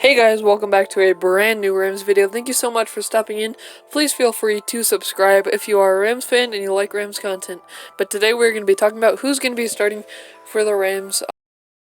Hey guys, welcome back to a brand new Rams video. Thank you so much for stopping in. Please feel free to subscribe if you are a Rams fan and you like Rams content. But today we're going to be talking about who's going to be starting for the Rams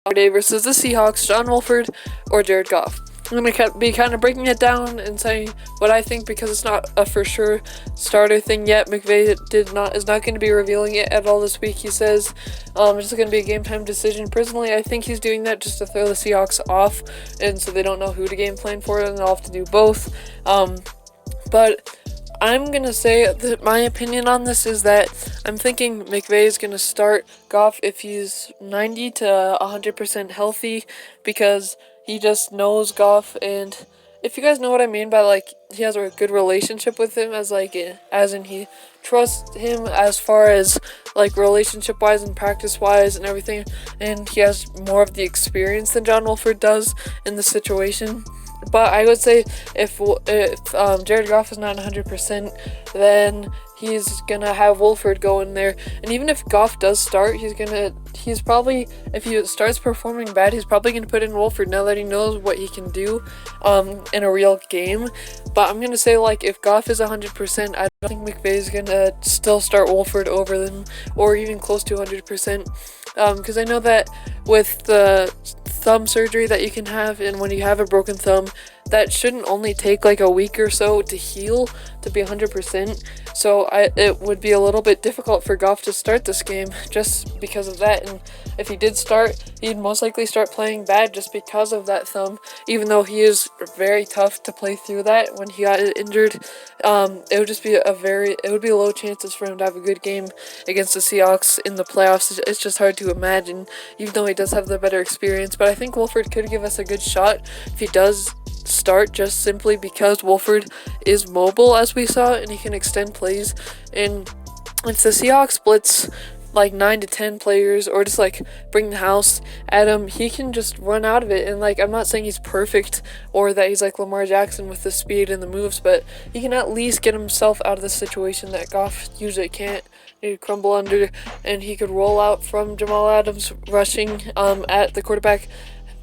today versus the Seahawks, John Wolford or Jared Goff. I'm going to be kind of breaking it down and saying what I think because it's not a for sure starter thing yet. McVay is not going to be revealing it at all this week. He says it's going to be a game time decision. Personally, I think he's doing that just to throw the Seahawks off, and so they don't know who to game plan for, and they'll have to do both. But I'm going to say that my opinion on this is that I'm thinking McVay is going to start Goff if he's 90 to 100% healthy because he just knows Goff, and if you guys know what I mean by, like, he has a good relationship with him as in he trusts him as far as, like, relationship-wise and practice-wise and everything, and he has more of the experience than John Wolford does in the situation. But I would say if Jared Goff is not 100%, then he's gonna have Wolford go in there. And even if Goff does start, he's probably, if he starts performing bad, he's probably gonna put in Wolford now that he knows what he can do in a real game. But I'm gonna say, like, if Goff is 100%, I don't think McVay's gonna still start Wolford over them, or even close to 100%. Because I know that with the thumb surgery that you can have, and when you have a broken thumb, that shouldn't only take like a week or so to heal to be 100%. So it would be a little bit difficult for Goff to start this game just because of that. And if he did start, he'd most likely start playing bad just because of that thumb. Even though he is very tough to play through that when he got injured, it would just be low chances for him to have a good game against the Seahawks in the playoffs. It's just hard to imagine, even though he does have the better experience. But I think Wolford could give us a good shot if he does start, just simply because Wolford is mobile, as we saw, and he can extend plays. And if the Seahawks blitz like 9 to 10 players, or just like bring the house at him, he can just run out of it. And like, I'm not saying he's perfect or that he's like Lamar Jackson with the speed and the moves, but he can at least get himself out of the situation that Goff usually can't. He'd crumble under, and he could roll out from Jamal Adams rushing at the quarterback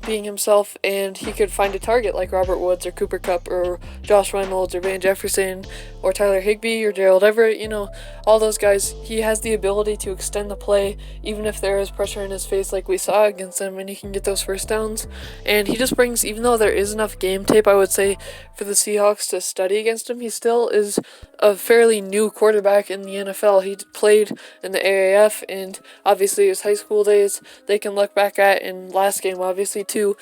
being himself, and he could find a target like Robert Woods or Cooper Kupp or Josh Reynolds or Van Jefferson or Tyler Higbee or Gerald Everett, all those guys. He has the ability to extend the play even if there is pressure in his face like we saw against him, and he can get those first downs. And he just brings, even though there is enough game tape, I would say, for the Seahawks to study against him, he still is a fairly new quarterback in the NFL. He played in the AAF, and obviously his high school days they can look back at, in last game obviously too,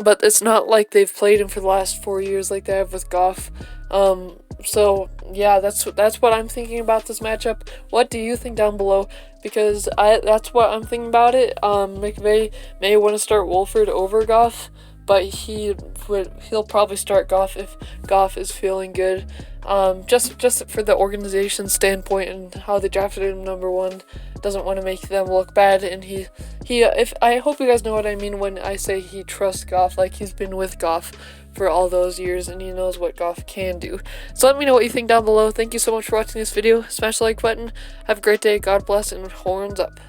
but it's not like they've played him for the last 4 years like they have with Goff. So yeah, that's what I'm thinking about this matchup. What do you think down below? Because that's what I'm thinking about it. McVay may want to start Wolford over Goff, but he'll probably start Goff if Goff is feeling good. Just for the organization standpoint and how they drafted him number 1, doesn't want to make them look bad. And I hope you guys know what I mean when I say he trusts Goff, like he's been with Goff for all those years and he knows what Goff can do. So let me know what you think down below. Thank you so much for watching this video. Smash the like button. Have a great day. God bless, and horns up.